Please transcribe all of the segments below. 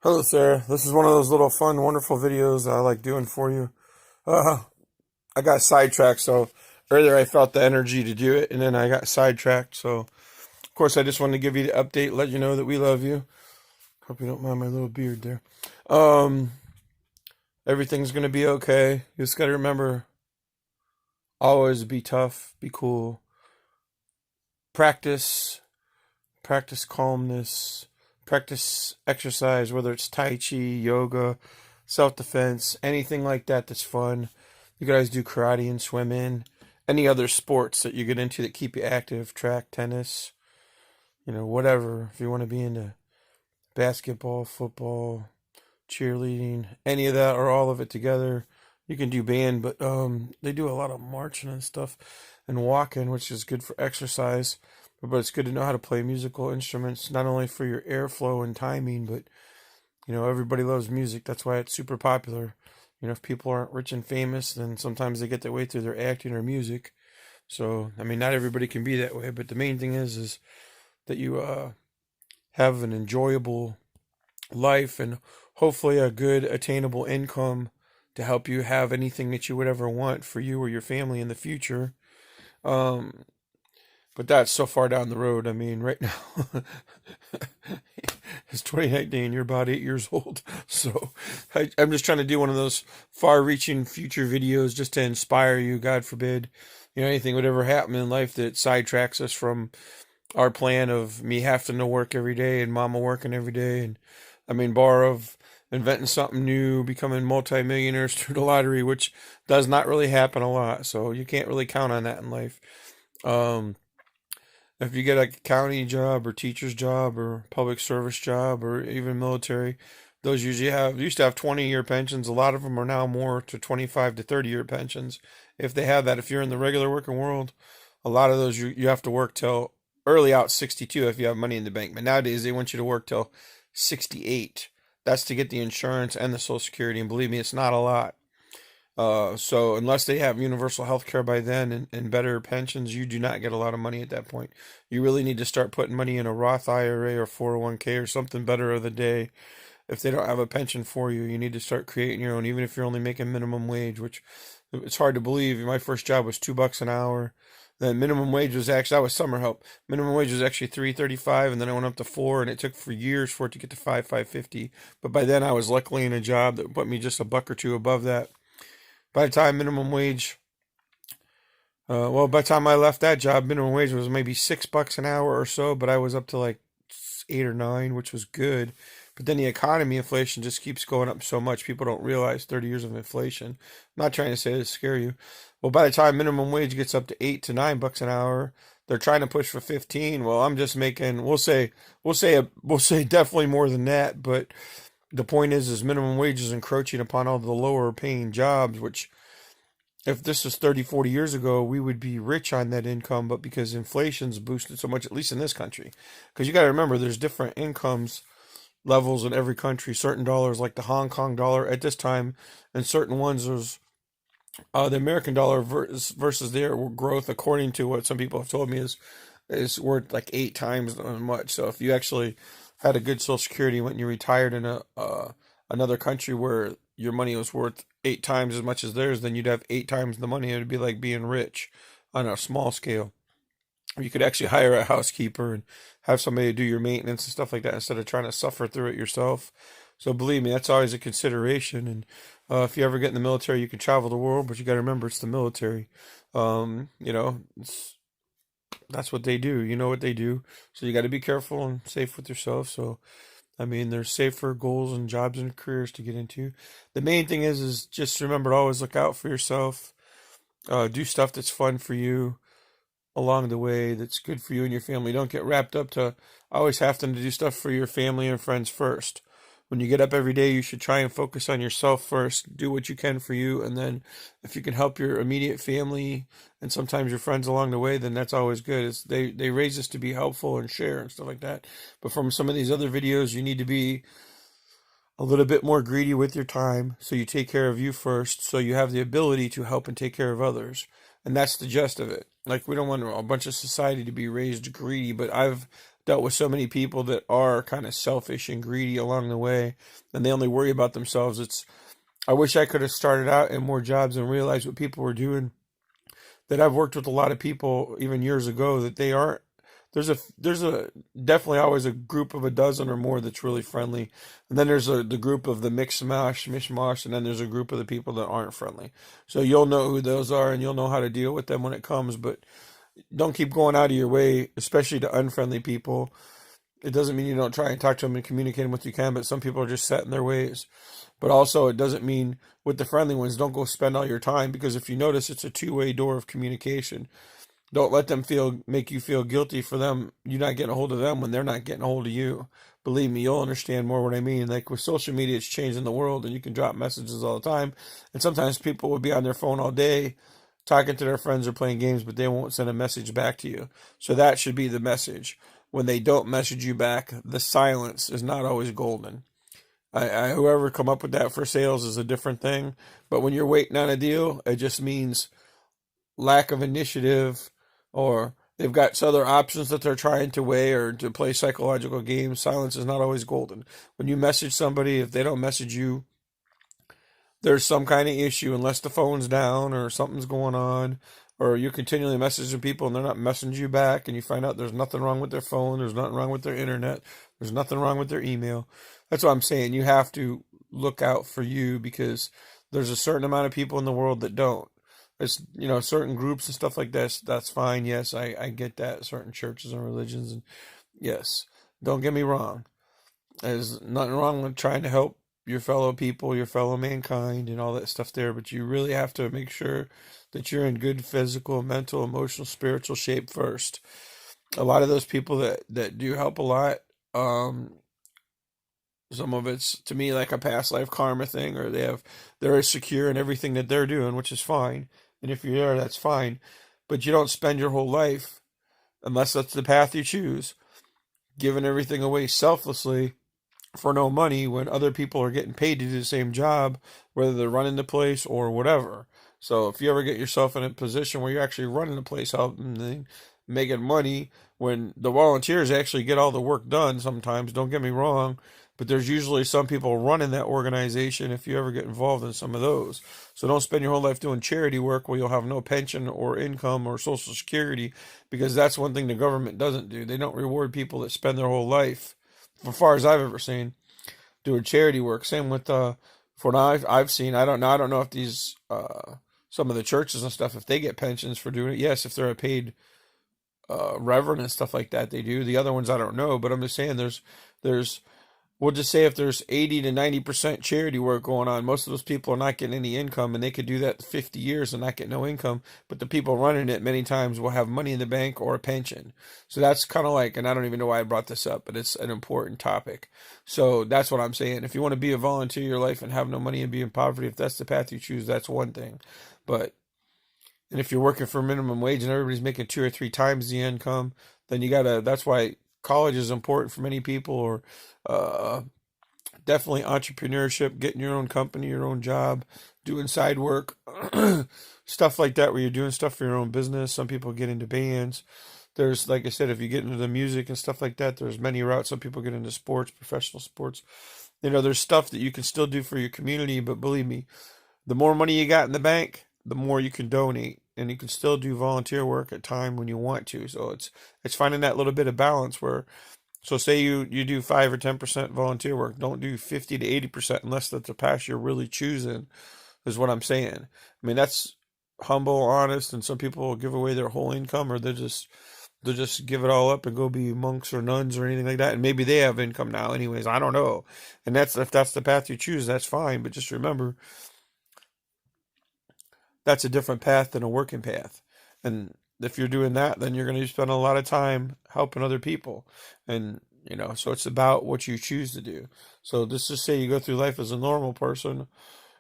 Hello, Sarah. This is one of those little fun, wonderful videos I like doing for you. Uh, I got sidetracked, so earlier I felt the energy to do it, and then I got sidetracked. So, of course, I just wanted to give you the update, let you know that we love you. Hope you don't mind my little beard there. Um, Everything's gonna be okay. You just gotta remember, always be tough, be cool, practice, practice calmness, practice exercise, whether it's Tai Chi, yoga, self defense, anything like that that's fun. You guys do karate and swimming, any other sports that you get into that keep you active, track, tennis, whatever. If you want to be into basketball, football, cheerleading, any of that or all of it together. You can do band, but they do a lot of marching and stuff and walking, which is good for exercise. But it's good to know how to play musical instruments, not only for your airflow and timing, but everybody loves music. That's why it's super popular. If people aren't rich and famous, then sometimes they get their way through their acting or music. So, I mean, not everybody can be that way, but the main thing is that you have an enjoyable life and hopefully a good attainable income to help you have anything that you would ever want for you or your family in the future. Um, but that's so far down the road. I mean, right now it's 2019. You're about 8 years old, so I'm just trying to do one of those far-reaching future videos just to inspire you. God forbid, anything would ever happen in life that sidetracks us from our plan of me having to work every day and mama working every day, and I mean, bar of inventing something new, becoming multimillionaires through the lottery, which does not really happen a lot. So you can't really count on that in life. Um, if you get a county job or teacher's job or public service job or even military, those usually used to have 20-year pensions. A lot of them are now more to 25 to 30-year pensions. If they have that, if you're in the regular working world, a lot of those you have to work till early out 62 if you have money in the bank. But nowadays they want you to work till 68. That's to get the insurance and the Social Security, and believe me, it's not a lot. So unless they have universal health care by then and better pensions, you do not get a lot of money at that point. You really need to start putting money in a Roth IRA or 401k or something better of the day. If they don't have a pension for you, you need to start creating your own, even if you're only making minimum wage, which it's hard to believe. My first job was $2 an hour. Then minimum wage was actually, that was summer help. Minimum wage was actually 3.35, and then I went up to 4, and it took for years for it to get to 5.50. But by then I was luckily in a job that put me just a buck or two above that. By the time minimum wage, by the time I left that job, minimum wage was maybe $6 an hour or so, but I was up to like 8 or 9, which was good. But then the economy inflation just keeps going up so much. People don't realize 30 years of inflation. I'm not trying to say this to scare you. Well, by the time minimum wage gets up to $8 to $9 an hour, they're trying to push for 15. Well, I'm just making, we'll say definitely more than that. But the point is minimum wage is encroaching upon all the lower paying jobs, which if this was 30, 40 years ago, we would be rich on that income. But because inflation's boosted so much, at least in this country, because you got to remember there's different incomes levels in every country. Certain dollars, like the Hong Kong dollar at this time, and certain ones there's the American dollar versus their growth, according to what some people have told me, is worth like 8 times as much. So if you actually had a good Social Security when you retired in a another country where your money was worth 8 times as much as theirs, then you'd have 8 times the money. It'd be like being rich on a small scale. You could actually hire a housekeeper and have somebody do your maintenance and stuff like that instead of trying to suffer through it yourself. So believe me, that's always a consideration. And if you ever get in the military, you can travel the world, but you got to remember it's the military. That's what they do. You know what they do. So you got to be careful and safe with yourself. So I mean, there's safer goals and jobs and careers to get into. The main thing is just remember to always look out for yourself. Do stuff that's fun for you along the way that's good for you and your family. Don't get wrapped up to always having to do stuff for your family and friends first. When you get up every day, you should try and focus on yourself first. Do what you can for you, and then if you can help your immediate family and sometimes your friends along the way, then that's always good. They raise us to be helpful and share and stuff like that. But from some of these other videos, you need to be a little bit more greedy with your time so you take care of you first so you have the ability to help and take care of others, and that's the gist of it. Like, we don't want a bunch of society to be raised greedy, but I've dealt with so many people that are kind of selfish and greedy along the way, and they only worry about themselves. I wish I could have started out in more jobs and realized what people were doing. That I've worked with a lot of people even years ago that they aren't. There's a definitely always a group of a dozen or more that's really friendly, and then there's the group of the mishmash, and then there's a group of the people that aren't friendly. So you'll know who those are, and you'll know how to deal with them when it comes. But don't keep going out of your way, especially to unfriendly people. It doesn't mean you don't try and talk to them and communicate them with you can, but some people are just set in their ways. But also, it doesn't mean with the friendly ones, don't go spend all your time, because if you notice, it's a two-way door of communication. Don't let them make you feel guilty for them. You're not getting a hold of them when they're not getting a hold of you. Believe me, you'll understand more what I mean. Like with social media, it's changing the world, and you can drop messages all the time. And sometimes people will be on their phone all day talking to their friends or playing games, but they won't send a message back to you. So that should be the message. When they don't message you back, the silence is not always golden. Whoever come up with that for sales is a different thing. But when you're waiting on a deal, it just means lack of initiative, or they've got other options that they're trying to weigh or to play psychological games. Silence is not always golden. When you message somebody, if they don't message you, there's some kind of issue, unless the phone's down or something's going on, or you're continually messaging people and they're not messaging you back, and you find out there's nothing wrong with their phone, there's nothing wrong with their internet, there's nothing wrong with their email. That's what I'm saying. You have to look out for you, because there's a certain amount of people in the world that don't. It's, certain groups and stuff like this, that's fine. Yes, I get that. Certain churches and religions, and yes, don't get me wrong. There's nothing wrong with trying to help your fellow people, your fellow mankind, and all that stuff there, but you really have to make sure that you're in good physical, mental, emotional, spiritual shape first. A lot of those people that do help a lot, some of it's, to me, like a past life karma thing, or they're secure in everything that they're doing, which is fine. And if you're there, that's fine. But you don't spend your whole life, unless that's the path you choose, giving everything away selflessly for no money, when other people are getting paid to do the same job, whether they're running the place or whatever. So if you ever get yourself in a position where you're actually running the place, helping, making money, when the volunteers actually get all the work done sometimes, don't get me wrong, but there's usually some people running that organization if you ever get involved in some of those. So don't spend your whole life doing charity work where you'll have no pension or income or Social Security, because that's one thing the government doesn't do. They don't reward people that spend their whole life, as far as I've ever seen, doing charity work. Same with for now I've seen. I don't know if these some of the churches and stuff, if they get pensions for doing it. Yes, if they're a paid reverend and stuff like that, they do. The other ones I don't know, but I'm just saying there's we'll just say if there's 80 to 90% charity work going on, most of those people are not getting any income, and they could do that 50 years and not get no income. But the people running it many times will have money in the bank or a pension. So that's kind of like, and I don't even know why I brought this up, but it's an important topic. So that's what I'm saying. If you want to be a volunteer your life and have no money and be in poverty, if that's the path you choose, that's one thing. And if you're working for minimum wage and everybody's making 2 or 3 times the income, then that's why college is important for many people, or definitely entrepreneurship, getting your own company, your own job, doing side work, stuff like that, where you're doing stuff for your own business. Some people get into bands. There's, like I said, if you get into the music and stuff like that, there's many routes. Some people get into sports, professional sports. There's stuff that you can still do for your community, but believe me, the more money you got in the bank, the more you can donate, and you can still do volunteer work at time when you want to. So it's finding that little bit of balance where, so say you do 5 or 10% volunteer work, don't do 50 to 80% unless that's a path you're really choosing, is what I'm saying. I mean, that's humble, honest, and some people will give away their whole income, or they'll just give it all up and go be monks or nuns or anything like that. And maybe they have income now anyways, I don't know. And if that's the path you choose, that's fine. But just remember, that's a different path than a working path. And if you're doing that, then you're going to spend a lot of time helping other people. And, so it's about what you choose to do. So let's just say you go through life as a normal person,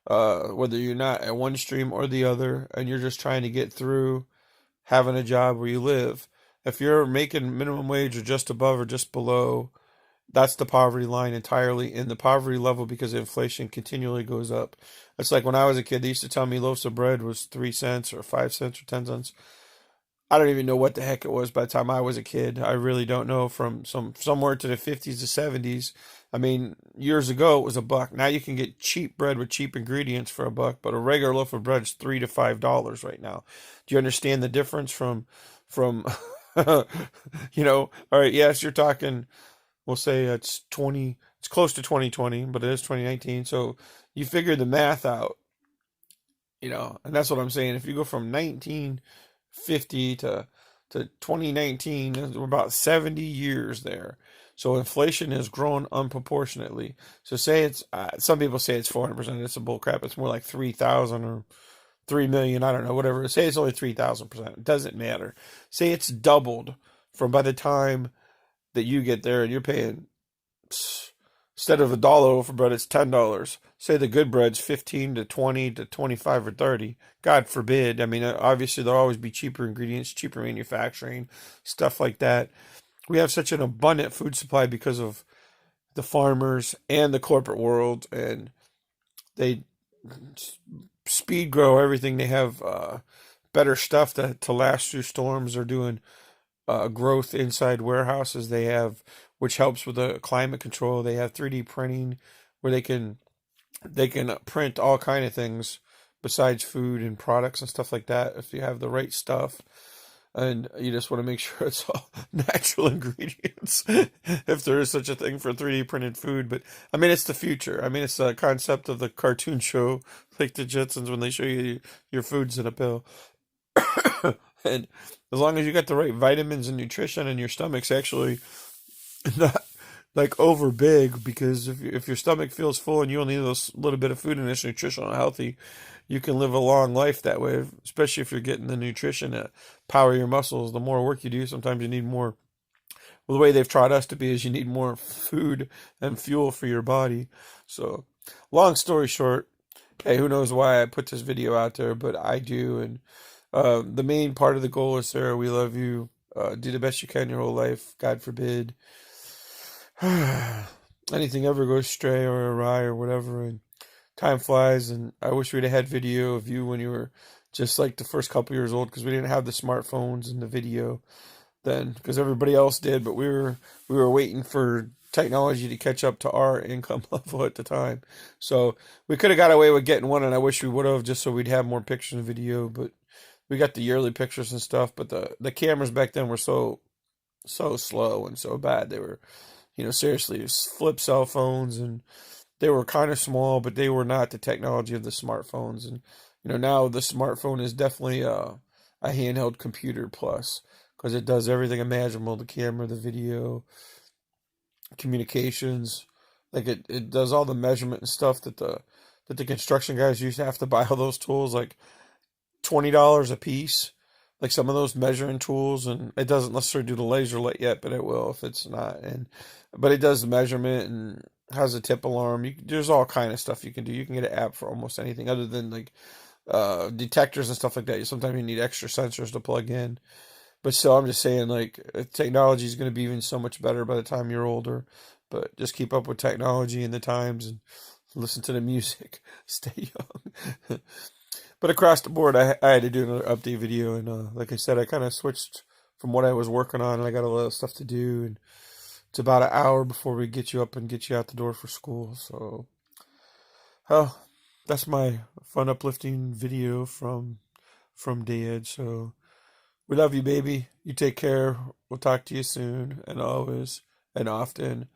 whether you're not at one stream or the other, and you're just trying to get through having a job where you live. If you're making minimum wage or just above or just below, that's the poverty line entirely. And the poverty level, because inflation continually goes up. It's like when I was a kid, they used to tell me loaves of bread was 3 cents or 5 cents or 10 cents. I don't even know what the heck it was by the time I was a kid. I really don't know. From somewhere to the 50s to 70s. I mean, years ago it was $1. Now you can get cheap bread with cheap ingredients for $1, but a regular loaf of bread is $3 to $5 right now. Do you understand the difference from all right, yes, you're talking, we'll say it's close to 2020, but it is 2019. So you figure the math out, and that's what I'm saying. If you go from 1950 to 2019, we're about 70 years there. So inflation has grown unproportionately. So say it's some people say it's 400%. It's a bull crap. It's more like 3,000 or 3 million. I don't know, whatever. Say it's only 3,000%. It doesn't matter. Say it's doubled from by the time that you get there, and you're paying, instead of $1 for bread, it's $10. Say the good bread's 15 to 20 to 25 or 30. God forbid. I mean, obviously there'll always be cheaper ingredients, cheaper manufacturing, stuff like that. We have such an abundant food supply because of the farmers and the corporate world, and they speed grow everything. They have better stuff to last through storms. They're doing growth inside warehouses. They have, which helps with the climate control. They have 3D printing where they can print all kind of things besides food and products and stuff like that if you have the right stuff. And you just want to make sure it's all natural ingredients, if there is such a thing for 3D printed food. But I mean, it's the future. I mean, it's the concept of the cartoon show, like the Jetsons, when they show you your foods in a pill. And as long as you got the right vitamins and nutrition, and your stomach's actually not like over big, because if your stomach feels full and you only need a little bit of food and it's nutritional and healthy, you can live a long life that way, especially if you're getting the nutrition to power your muscles. The more work you do, sometimes you need more. Well, the way they've taught us to be is you need more food and fuel for your body. So, long story short, hey, who knows why I put this video out there, but I do. And the main part of the goal is, Sarah, we love you. Do the best you can your whole life. God forbid anything ever goes stray or awry or whatever. And time flies, and I wish we'd have had video of you when you were just like the first couple years old, because we didn't have the smartphones and the video then, because everybody else did, but we were waiting for technology to catch up to our income level at the time. So we could have got away with getting one, and I wish we would have, just so we'd have more pictures and video. But we got the yearly pictures and stuff. But the cameras back then were so slow and so bad. They were, seriously, flip cell phones, and they were kind of small, but they were not the technology of the smartphones. And now the smartphone is definitely a handheld computer plus, because it does everything imaginable: the camera, the video, communications. Like it does all the measurement and stuff that the construction guys used to have to buy all those tools, like $20 a piece. Like some of those measuring tools, and it doesn't necessarily do the laser light yet, but it will if it's not. But it does the measurement and has a tip alarm. There's all kind of stuff you can do. You can get an app for almost anything other than like detectors and stuff like that. Sometimes you need extra sensors to plug in. But still, I'm just saying, like, technology is going to be even so much better by the time you're older. But just keep up with technology and the times, and listen to the music. Stay young. But across the board, I had to do another update video. And like I said, I kind of switched from what I was working on, and I got a lot of stuff to do. And it's about an hour before we get you up and get you out the door for school. So, oh, that's my fun, uplifting video from Dad. So, we love you, baby. You take care. We'll talk to you soon, and always and often.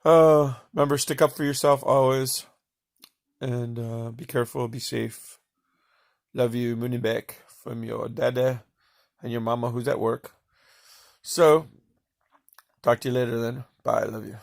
Remember, stick up for yourself always, and be careful, be safe. Love you, Mooney back from your dada and your mama who's at work. So, talk to you later then. Bye. Love you.